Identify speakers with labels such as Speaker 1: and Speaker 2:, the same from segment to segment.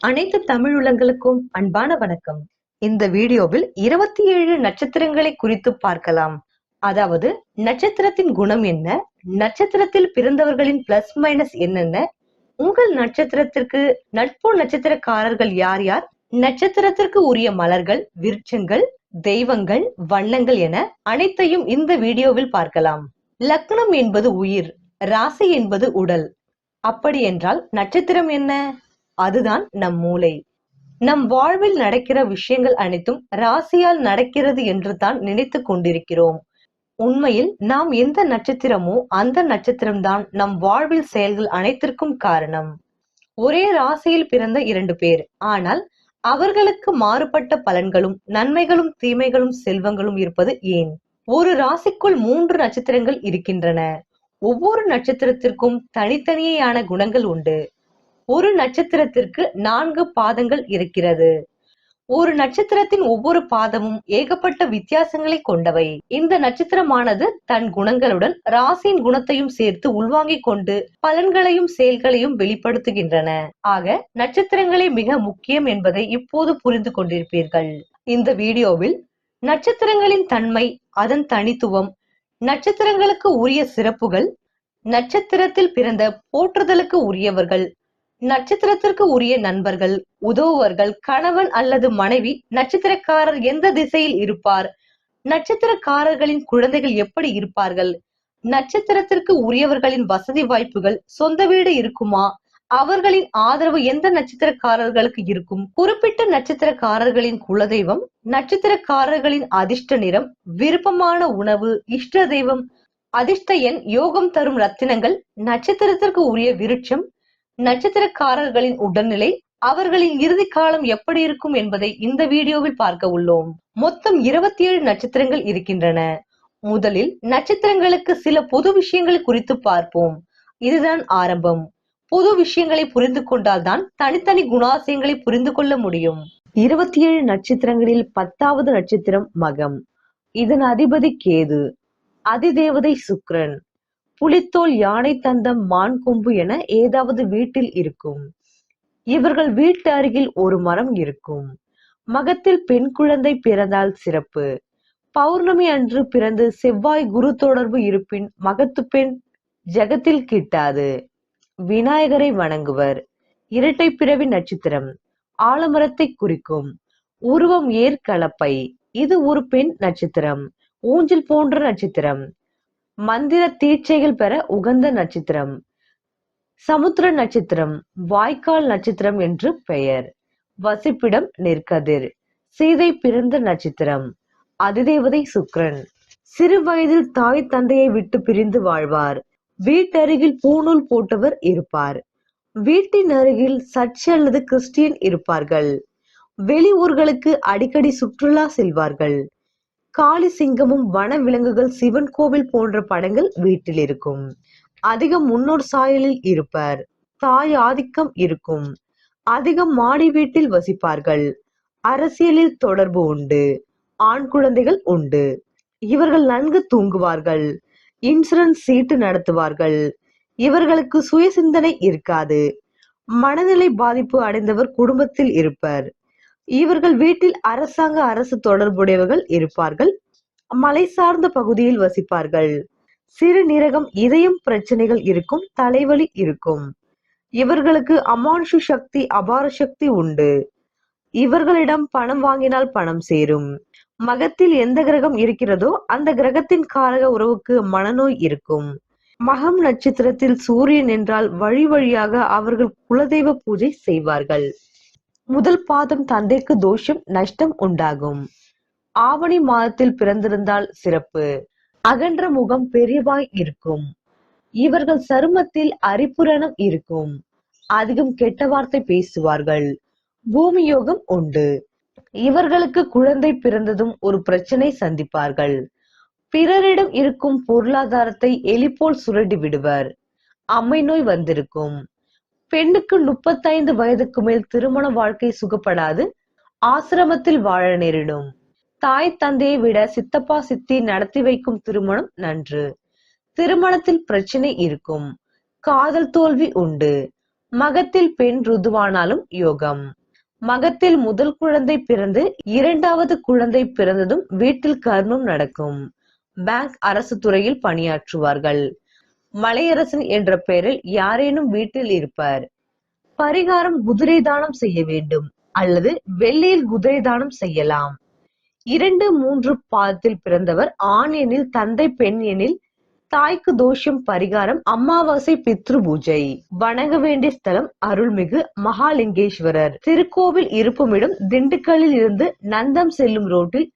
Speaker 1: அனைத்து தமிழ் உள்ளங்களுக்கும் அன்பான வணக்கம். இந்த வீடியோவில் 27 நட்சத்திரங்களை குறித்து பார்க்கலாம். அதாவது நட்சத்திரத்தின் குணம் என்ன, நட்சத்திரத்தில் பிறந்தவர்களின் பிளஸ் மைனஸ் என்னென்ன, உங்கள் நட்சத்திரத்திற்கு நட்பு நட்சத்திரக்காரர்கள் யார் யார், நட்சத்திரத்திற்கு உரிய மலர்கள், விருட்சங்கள், தெய்வங்கள், வண்ணங்கள் என அனைத்தையும் இந்த வீடியோவில் பார்க்கலாம். லக்னம் என்பது உயிர், ராசி என்பது உடல். அப்படி என்றால் நட்சத்திரம் என்ன? அதுதான் நம் மூளை. நம் வாழ்வில் நடக்கிற விஷயங்கள் அனைத்தும் ராசியால் நடக்கிறது என்று தான் நினைத்து கொண்டிருக்கிறோம். உண்மையில் நாம் எந்த நட்சத்திரமோ அந்த நட்சத்திரம்தான் நம் வாழ்வில் செயல்கள் அனைத்திற்கும் காரணம். ஒரே ராசியில் பிறந்த 2 பேர், ஆனால் அவர்களுக்கு மாறுபட்ட பலன்களும் நன்மைகளும் தீமைகளும் செல்வங்களும் இருப்பது ஏன்? ஒரு ராசிக்குள் 3 நட்சத்திரங்கள் இருக்கின்றன. ஒவ்வொரு நட்சத்திரத்திற்கும் தனித்தனியான குணங்கள் உண்டு. ஒரு நட்சத்திரத்திற்கு 4 பாதங்கள் இருக்கிறது. ஒரு நட்சத்திரத்தின் ஒவ்வொரு பாதமும் ஏகப்பட்ட வித்தியாசங்களை கொண்டவை. இந்த நட்சத்திரமானது தன் குணங்களுடன் ராசியின் குணத்தையும் சேர்த்து உள்வாங்கிக் கொண்டு பலன்களையும் செயல்களையும் வெளிப்படுத்துகின்றன. ஆக நட்சத்திரங்களே மிக முக்கியம் என்பதை இப்போது புரிந்து கொண்டிருப்பீர்கள். இந்த வீடியோவில் நட்சத்திரங்களின் தன்மை, அதன் தனித்துவம், நட்சத்திரங்களுக்கு உரிய சிறப்புகள், நட்சத்திரத்தில் பிறந்த போற்றுதலுக்கு உரியவர்கள், நட்சத்திரத்திற்கு உரிய நண்பர்கள், உதவுவர்கள், கணவன் அல்லது மனைவி, நட்சத்திரக்காரர் எந்த திசையில் இருப்பார், நட்சத்திரக்காரர்களின் குழந்தைகள் எப்படி இருப்பார்கள், நட்சத்திரத்திற்கு உரியவர்களின் வசதி வாய்ப்புகள், சொந்த வீடு இருக்குமா, அவர்களின் ஆதரவு எந்த நட்சத்திரக்காரர்களுக்கு இருக்கும், குறிப்பிட்ட நட்சத்திரக்காரர்களின் குலதெய்வம், நட்சத்திரக்காரர்களின் அதிர்ஷ்ட நிறம், விருப்பமான உணவு, இஷ்ட தெய்வம், அதிர்ஷ்ட எண், யோகம் தரும் ரத்தினங்கள், நட்சத்திரத்திற்கு உரிய விருட்சம், நட்சத்திரக்காரர்களின் உடல்நிலை, அவர்களின் இறுதி காலம் எப்படி இருக்கும் என்பதை இந்த வீடியோவில் பார்க்க உள்ளோம். மொத்தம் 27 நட்சத்திரங்கள் இருக்கின்றன. முதலில் நட்சத்திரங்களுக்கு சில பொது விஷயங்கள் குறித்து பார்ப்போம். இதுதான் ஆரம்பம். பொது விஷயங்களை புரிந்து கொண்டால்தான் தனித்தனி குணாசியங்களை புரிந்து கொள்ள முடியும். 27 நட்சத்திரங்களில் 10வது நட்சத்திரம் மகம். இதன் அதிபதி கேது. அதிதேவதை சுக்கிரன். புலித்தோல், யானை தந்தம், மான் கொம்பு என ஏதாவது வீட்டில் இருக்கும். இவர்கள் வீட்டு அருகில் ஒரு மரம் இருக்கும். மகத்தில் பெண் குழந்தை பிறந்தால் சிறப்பு. பௌர்ணமி அன்று பிறந்து செவ்வாய் குரு தொடர்பு இருப்பின் மகத்து பெண் ஜெகத்தில் கிட்டாது. விநாயகரை வணங்குவர். இரட்டை பிறவி நட்சத்திரம். ஆலமரத்தை குறிக்கும். உருவம் ஏற்கலப்பை. இது ஒரு பெண் நட்சத்திரம். ஊஞ்சல் போன்ற நட்சத்திரம். மந்திர தீட்சைகள் பெற உகந்த நட்சத்திரம். சமுத்திர நட்சத்திரம், வாய்க்கால் நட்சத்திரம் என்று பெயர். வசிப்பிடம் நெற்கதிர். சீதை பிறந்த நட்சத்திரம். அதிதேவதை சுக்கிரன். சிறு வயதில் தாய் தந்தையை விட்டு பிரிந்து வாழ்வார். வீட்டருகில் பூநூல் போட்டவர் இருப்பார். வீட்டின் அருகில் சர்ச் அல்லது கிறிஸ்டியன் இருப்பார்கள். வெளி ஊர்களுக்கு அடிக்கடி சுற்றுலா செல்வார்கள். காளி, சிங்கமும் வன விலங்குகள், சிவன் கோவில் போன்ற படங்கள் வீட்டில் இருக்கும். அதிகம் முன்னோர் சாயலில் இருப்பர். தாய் ஆதிக்கம் இருக்கும். அதிகம் மாடி வீட்டில் வசிப்பார்கள். அரசியலில் தொடர்பு உண்டு. ஆண் குழந்தைகள் உண்டு. இவர்கள் நன்கு தூங்குவார்கள். இன்சூரன்ஸ் சீட்டு நடத்துவார்கள். இவர்களுக்கு சுய சிந்தனை இருக்காது. மனநிலை பாதிப்பு அடைந்தவர் குடும்பத்தில் இருப்பர். இவர்கள் வீட்டில் அரசாங்க அரசு தொடர்புடையவர்கள் இருப்பார்கள். மலை சார்ந்த பகுதியில் வசிப்பார்கள். சிறுநீரகம், இதயம் பிரச்சனைகள் இருக்கும். தலைவலி இருக்கும். இவர்களுக்கு அமானுஷ சக்தி, அபார சக்தி உண்டு. இவர்களிடம் பணம் வாங்கினால் பணம் சேரும். மகத்தில் எந்த கிரகம் இருக்கிறதோ அந்த கிரகத்தின் காரக உறவுக்கு மனநோய் இருக்கும். மகம் நட்சத்திரத்தில் சூரியன் என்றால் வழி வழியாக அவர்கள் குலதெய்வ பூஜை செய்வார்கள். முதல் பாதம் தந்தைக்கு தோஷம், நஷ்டம் உண்டாகும். ஆவணி மாதத்தில் பிறந்திருந்தால் சிறப்பு. அகன்ற முகம், பெரியவாய் இருக்கும். இவர்கள் சருமத்தில் அரிப்புரணம் இருக்கும். அதிகம் கெட்ட வார்த்தை பேசுவார்கள். பூமி யோகம் உண்டு. இவர்களுக்கு குழந்தை பிறந்ததும் ஒரு பிரச்சனை சந்திப்பார்கள். பிறரிடம் இருக்கும் பொருளாதாரத்தை எலி போல் சுரண்டி விடுவர். அம்மை நோய் வந்திருக்கும். பெண்ணுக்கு 35 வயதுக்கு மேல் திருமண வாழ்க்கை சுகப்படாது. ஆசிரமத்தில் வாழ நேரிடும். தாய் தந்தையை விட சித்தப்பா சித்தி நடத்தி வைக்கும் திருமணம் நன்று. திருமணத்தில் பிரச்சனை இருக்கும். காதல் தோல்வி உண்டு. மகத்தில் பெண் ருதுவானாலும் யோகம். மகத்தில் முதல் குழந்தை பிறந்து இரண்டாவது குழந்தை பிறந்ததும் வீட்டில் கர்மம் நடக்கும். பேங்க் அரசு துறையில் பணியாற்றுவார்கள். மலையரசன் என்ற பெயரில் யாரேனும் வீட்டில் இருப்பார். பரிகாரம் குதிரை தானம் செய்ய வேண்டும் அல்லது வெள்ளியில் குதிரை தானம் செய்யலாம். 2, 3 பாதத்தில் பிறந்தவர் ஆண் எனில் தந்தை, பெண் எனில் தாய்க்கு தோஷம். பரிகாரம் அமாவாசை பித்ரு பூஜை. வணங்க வேண்டிய ஸ்தலம் அருள்மிகு மகாலிங்கேஸ்வரர் திருக்கோவில் இருப்புமிடம் திண்டுக்கல்லில் இருந்து நந்தம் செல்லும் ரோட்டில்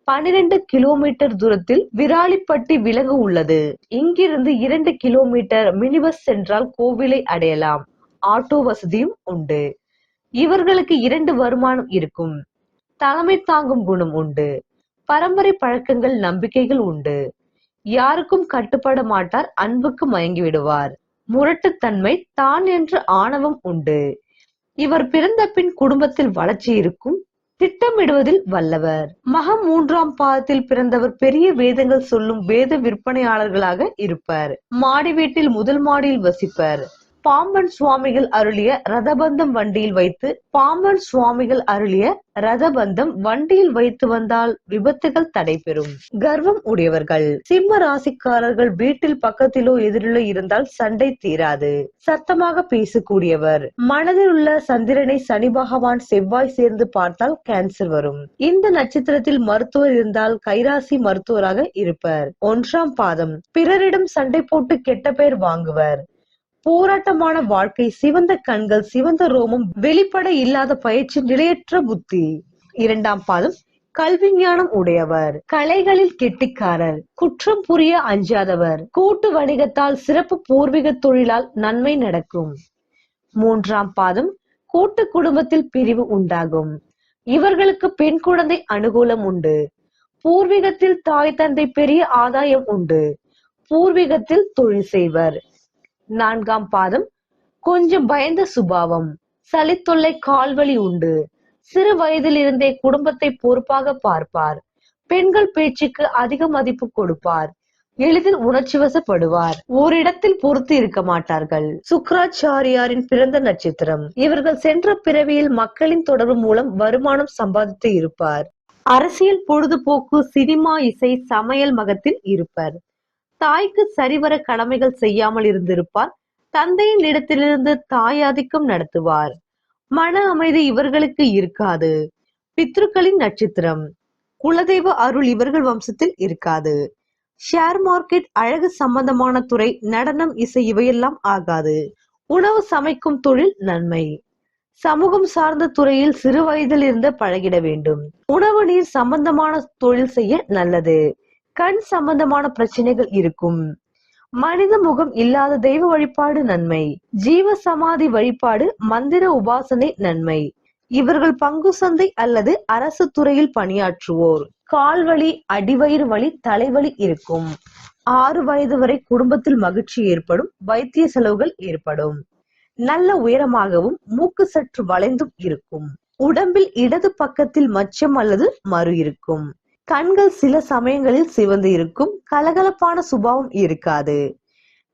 Speaker 1: 12 கிலோமீட்டர் தூரத்தில் விராலிப்பட்டி விலங்கு உள்ளது. இங்கிருந்து 2 கிலோமீட்டர் மினி பஸ் சென்றால் கோவிலை அடையலாம். ஆட்டோ வசதியும் உண்டு. இவர்களுக்கு 2 வருமானம் இருக்கும். தலைமை தாங்கும் குணம் உண்டு. பரம்பரை பழக்கங்கள், நம்பிக்கைகள் உண்டு. யாருக்கும் கட்டுப்பட மாட்டார். அன்புக்கு மயங்கி விடுவார். முரட்டுத்தன்மை, தான் என்று ஆணவம் உண்டு. இவர் பிறந்த பின் குடும்பத்தில் வளர்ச்சி இருக்கும். திட்டமிடுவதில் வல்லவர். மகம் 3ஆம் பாதத்தில் பிறந்தவர் பெரிய வேதங்கள் சொல்லும் வேத விற்பனையாளர்களாக இருப்பர். மாடி வீட்டில் முதல் மாடியில் வசிப்பர். பாம்பன் சுவாமிகள் அருளிய ரதபந்தம் வண்டியில் வைத்து வந்தால் விபத்துகள் தடைபெறும். கர்வம் உடையவர்கள். சிம்ம ராசிக்காரர்கள் வீட்டில் பக்கத்திலோ எதிரிலோ இருந்தால் சண்டை தீராது. சத்தமாக பேசக்கூடியவர். மனதில் உள்ள சந்திரனை சனி பகவான், செவ்வாய் சேர்ந்து பார்த்தால் கேன்சர் வரும். இந்த நட்சத்திரத்தில் மருத்துவர் இருந்தால் கைராசி மருத்துவராக இருப்பர். 1ஆம் பாதம். பிறரிடம் சண்டை போட்டு கெட்ட பெயர் வாங்குவர். போராட்டமான வாழ்க்கை, சிவந்த கண்கள், சிவந்த ரோமம், வெளிப்பட இல்லாத பயிற்சி, நிலையற்ற புத்தி. 2ஆம் பாதம். கல்வி ஞானம் உடையவர். கலைகளில் கெட்டிக்காரர். குற்றம் புரிய அஞ்சாதவர். கூட்டு வணிகத்தால் சிறப்பு. பூர்வீக தொழிலால் நன்மை நடக்கும். 3ஆம் பாதம். கூட்டு குடும்பத்தில் பிரிவு உண்டாகும். இவர்களுக்கு பெண் குழந்தை அனுகூலம் உண்டு. பூர்வீகத்தில் தாய் தந்தை பெரிய ஆதாயம் உண்டு. பூர்வீகத்தில் தொழில் செய்வர். 4ஆம் பாதம். கொஞ்சம் பயந்த சுபாவம். சளித்தொல்லை, கால்வலி உண்டு. சிறு வயதில் இருந்தே குடும்பத்தை பொறுப்பாக பார்ப்பார். பெண்கள் பேச்சுக்கு அதிக மதிப்பு கொடுப்பார். எளிதில் உணர்ச்சி வசப்படுவார். ஓரிடத்தில் பொறுத்து இருக்க மாட்டார்கள். சுக்ராச்சாரியாரின் பிறந்த நட்சத்திரம். இவர்கள் சென்ற பிறவியில் மக்களின் தொடர்பு மூலம் வருமானம் சம்பாதித்து இருப்பார். அரசியல், பொழுதுபோக்கு, சினிமா, இசை, சமையல் மகத்தில் இருப்பர். தாய்க்கு சரிவர கடமைகள் செய்யாமல் இருந்திருப்பார். தந்தையின் இடத்திலிருந்து தாயாதிக்கம் நடத்துவார். மன அமைதி இவர்களுக்கு இருக்காது. பித்ருக்களின் நட்சத்திரம். குலதெய்வ அருள் இவர்கள் வம்சத்தில் இருக்காது. ஷேர் மார்க்கெட், அழகு சம்பந்தமான துறை, நடனம், இசை இவையெல்லாம் ஆகாது. உணவு சமைக்கும் தொழில் நன்மை. சமூகம் சார்ந்த துறையில் சிறு வயதில் இருந்து பழகிட வேண்டும். உணவு நீர் சம்பந்தமான தொழில் செய்ய நல்லது. கண் சம்பந்தமான பிரச்சனைகள் இருக்கும். மனித முகம் இல்லாத தெய்வ வழிபாடு நன்மை. ஜீவ சமாதி வழிபாடு, மந்திர உபாசனை நன்மை. இவர்கள் பங்கு சந்தை அல்லது அரசு துறையில் பணியாற்றுவோர். கால்வலி, அடிவயிறு வலி, தலைவலி இருக்கும். 6 வயது வரை குடும்பத்தில் மகிழ்ச்சி ஏற்படும். வைத்திய செலவுகள் ஏற்படும். நல்ல உயரமாகவும் மூக்கு சற்று வளைந்தும் இருக்கும். உடம்பில் இடது பக்கத்தில் மச்சம் அல்லது மறு இருக்கும். கண்கள் சில சமயங்களில் சிவந்து இருக்கும். கலகலப்பான சுபாவம் இருக்காது.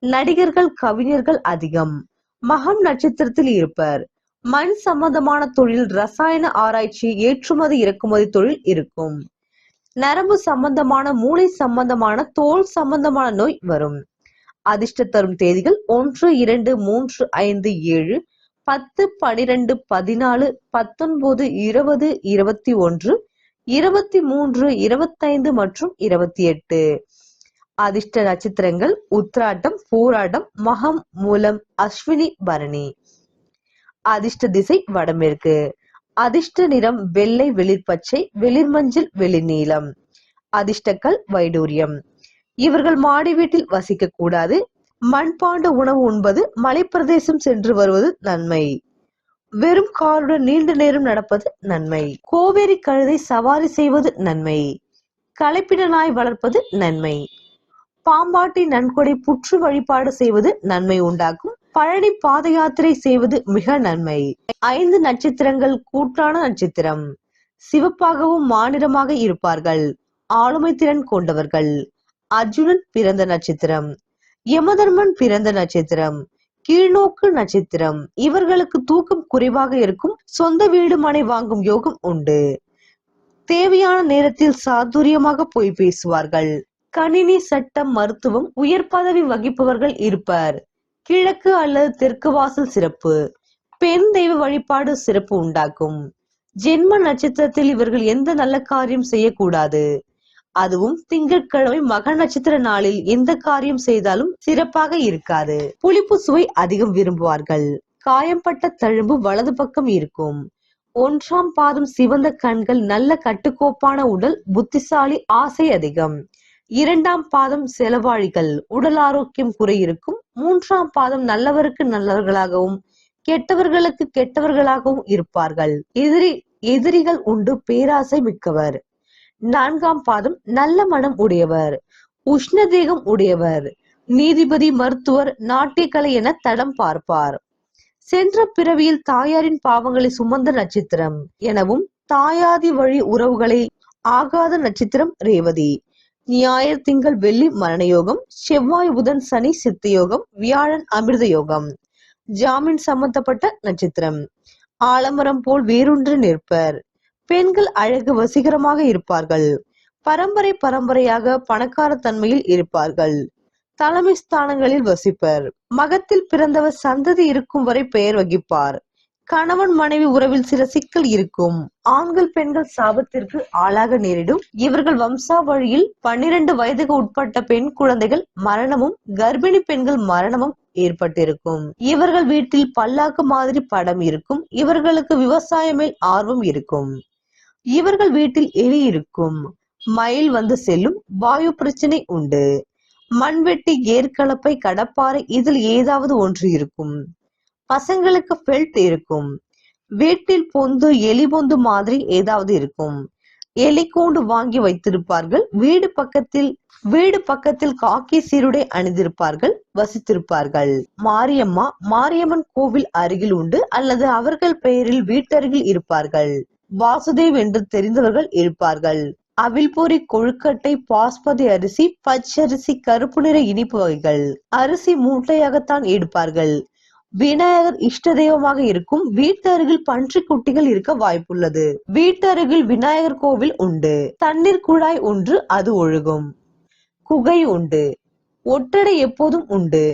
Speaker 1: நடிகர்கள், கவிஞர்கள் அதிகம். மகம் நட்சத்திரத்தில் இருப்பர். மண் சம்பந்தமான தொழில், ரசாயன ஆராய்ச்சி, ஏற்றுமதி இறக்குமதி தொழில் இருக்கும். நரம்பு சம்பந்தமான, மூளை சம்பந்தமான, தோல் சம்பந்தமான நோய் வரும். அதிர்ஷ்ட தரும் தேதிகள் 1, 2, 3, 5, 7, 10, 12, 14, 19, 20, 21, 23, 25 மற்றும் 28. அதிர்ஷ்ட நட்சத்திரங்கள் உத்திராட்டம், பூராடம், மகம், மூலம், அஸ்வினி, பரணி. அதிர்ஷ்ட திசை வடமேற்கு. அதிர்ஷ்ட நிறம் வெள்ளை, வெளிர் பச்சை, வெளிர் மஞ்சள், வெளிர் நீலம். அதிர்ஷ்டக்கல் வைடூரியம். இவர்கள் மாடி வீட்டில் வசிக்க கூடாது. மண்பாண்ட உணவு உண்பது, மலைப்பிரதேசம் சென்று வருவது நன்மை. வெறும் காலுடன் நீண்ட நேரம் நடப்பது நன்மை. கோவேரி கழுதை சவாரி செய்வது நன்மை. களைப்பின நாய் வளர்ப்பது நன்மை. பாம்பாட்டி நன்கொடை புற்று வழிபாடு செய்வது நன்மை உண்டாக்கும். பழனி பாத யாத்திரை செய்வது மிக நன்மை. 5 நட்சத்திரங்கள் கூட்டான நட்சத்திரம். சிவப்பாகவும் மாநிறமாக இருப்பார்கள். ஆளுமை திறன் கொண்டவர்கள். அர்ஜுனன் பிறந்த நட்சத்திரம். யமதர்மன் பிறந்த நட்சத்திரம். கீழ்நோக்கு நட்சத்திரம். இவர்களுக்கு தூக்கம் குறைவாக இருக்கும். சொந்த வீடு மனை வாங்கும் யோகம் உண்டு. தேவையான நேரத்தில் சாதுரியமாக போய் பேசுவார்கள். கணினி, சட்டம், மருத்துவம், உயர் பதவி வகிப்பவர்கள் இருப்பர். கிழக்கு அல்லது தெற்கு வாசல் சிறப்பு. பெண் தெய்வ வழிபாடு சிறப்பு உண்டாக்கும். ஜென்ம நட்சத்திரத்தில் இவர்கள் எந்த நல்ல காரியம் செய்யக்கூடாது. அதுவும் திங்கட்கிழமை மக நட்சத்திர நாளில் எந்த காரியம் செய்தாலும் சிறப்பாக இருக்காது. புளிப்பு சுவை அதிகம் விரும்புவார்கள். காயம்பட்ட தழும்பு வலது பக்கம் இருக்கும். 1ஆம் பாதம் சிவந்த கண்கள், நல்ல கட்டுக்கோப்பான உடல், புத்திசாலி, ஆசை அதிகம். 2ஆம் பாதம் செலவாளிகள், உடல் ஆரோக்கியம் குறை இருக்கும். 3ஆம் பாதம் நல்லவருக்கு நல்லவர்களாகவும் கெட்டவர்களுக்கு கெட்டவர்களாகவும் இருப்பார்கள். எதிரிகள் உண்டு, பேராசை மிக்கவர். 4ஆம் பாதம் நல்ல மனம் உடையவர், உஷ்ண தேகம் உடையவர், நீதிபதி, மருத்துவர், நாட்டியக்கலை என தடம் பார்ப்பார். சென்ற பிறவியில் தாயாரின் பாவங்களை சுமந்த நட்சத்திரம் எனவும் தாயாதி வழி உறவுகளை ஆகாத நட்சத்திரம் ரேவதி. ஞாயிறு, திங்கள், வெள்ளி மரண யோகம். செவ்வாய், புதன், சனி சித்த யோகம். வியாழன் அமிர்த யோகம். ஜாமீன் சம்பந்தப்பட்ட நட்சத்திரம். ஆலமரம் போல் வேரூன்று நிற்பர். பெண்கள் அழகு வசீகரமாக இருப்பார்கள். பரம்பரையாக பணக்கார தன்மையில் இருப்பார்கள். தலைமை ஸ்தானங்களில் வசிப்பர். மகத்தில் பிறந்தவர் சந்ததி இருக்கும் வரை பெயர் வகிப்பார். கணவன் மனைவி உறவில் சில சிக்கல் இருக்கும். ஆண்கள் பெண்கள் சாபத்திற்கு ஆளாக நேரிடும். இவர்கள் வம்சாவழியில் 12 வயதுக்கு உட்பட்ட பெண் குழந்தைகள் மரணமும் கர்ப்பிணி பெண்கள் மரணமும் ஏற்பட்டிருக்கும். இவர்கள் வீட்டில் பல்லாக்கு மாதிரி படம் இருக்கும். இவர்களுக்கு விவசாயம் மேல் ஆர்வம் இருக்கும். இவர்கள் வீட்டில் எலி இருக்கும். மயில் வந்து செல்லும். வாயு பிரச்சனை உண்டு. மண்வெட்டி, ஏற்கலப்பை, கடப்பாறை இதில் ஏதாவது ஒன்று இருக்கும். பசங்களுக்கு பெல்ட் இருக்கும். வீட்டில் பொந்து, எலி பொந்து மாதிரி ஏதாவது இருக்கும். எலி கூண்டு வாங்கி வைத்திருப்பார்கள். வீடு பக்கத்தில் காக்கி சீருடை அணிந்திருப்பார்கள், வசித்திருப்பார்கள். மாரியம்மன் கோவில் அருகில் உண்டு அல்லது அவர்கள் பெயரில் வீட்டருகில் இருப்பார்கள். வாசுதேவ் என்று தெரிந்தவர்கள் இருப்பார்கள். அவில்பொரி, கொழுக்கட்டை, பாஸ்மதி அரிசி, பச்சரிசி, கருப்பு நிற இனிப்பு வகைகள். அரிசி மூட்டையாகத்தான் எடுப்பார்கள். விநாயகர் இஷ்ட தெய்வமாக இருக்கும். வீட்டு அருகில் பன்றி குட்டிகள் இருக்க வாய்ப்புள்ளது. வீட்டு அருகில் விநாயகர் கோவில் உண்டு. தண்ணீர் குழாய் ஒன்று, அது ஒழுகும். குகை உண்டு. ஒட்டடை எப்போதும் உண்டு.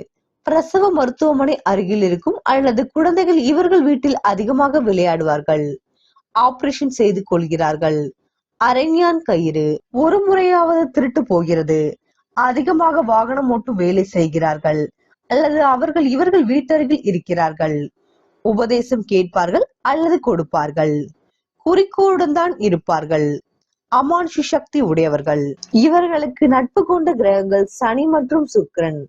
Speaker 1: பிரசவ மருத்துவமனை அருகில் இருக்கும் அல்லது குழந்தைகள் இவர்கள் வீட்டில் அதிகமாக விளையாடுவார்கள். ஆபரேஷன் செய்து கொள்கிறார்கள். அரண்யான் கயிறு ஒரு முறையாவது திருட்டு போகிறது. அதிகமாக வாகனம் ஓட்டும் வேலை செய்கிறார்கள் அல்லது இவர்கள் வீட்டருகில் இருக்கிறார்கள். உபதேசம் கேட்பார்கள் அல்லது கொடுப்பார்கள். குறிக்கோளுடன் தான் இருப்பார்கள். அமானுஷ சக்தி உடையவர்கள். இவர்களுக்கு நட்பு கொண்ட கிரகங்கள் சனி மற்றும் சுக்கிரன்.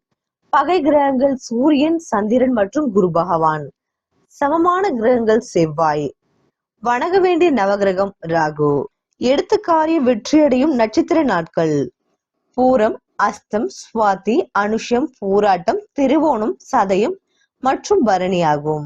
Speaker 1: பகை கிரகங்கள் சூரியன், சந்திரன் மற்றும் குரு பகவான். சமமான கிரகங்கள் செவ்வாய். வணங்க வேண்டிய நவகிரகம் ராகு. எடுத்த காரியம் வெற்றியடையும் நட்சத்திர நாட்கள் பூரம், அஸ்தம், சுவாதி, அனுஷம், பூராட்டம், திருவோணம், சதயம் மற்றும் பரணி ஆகும்.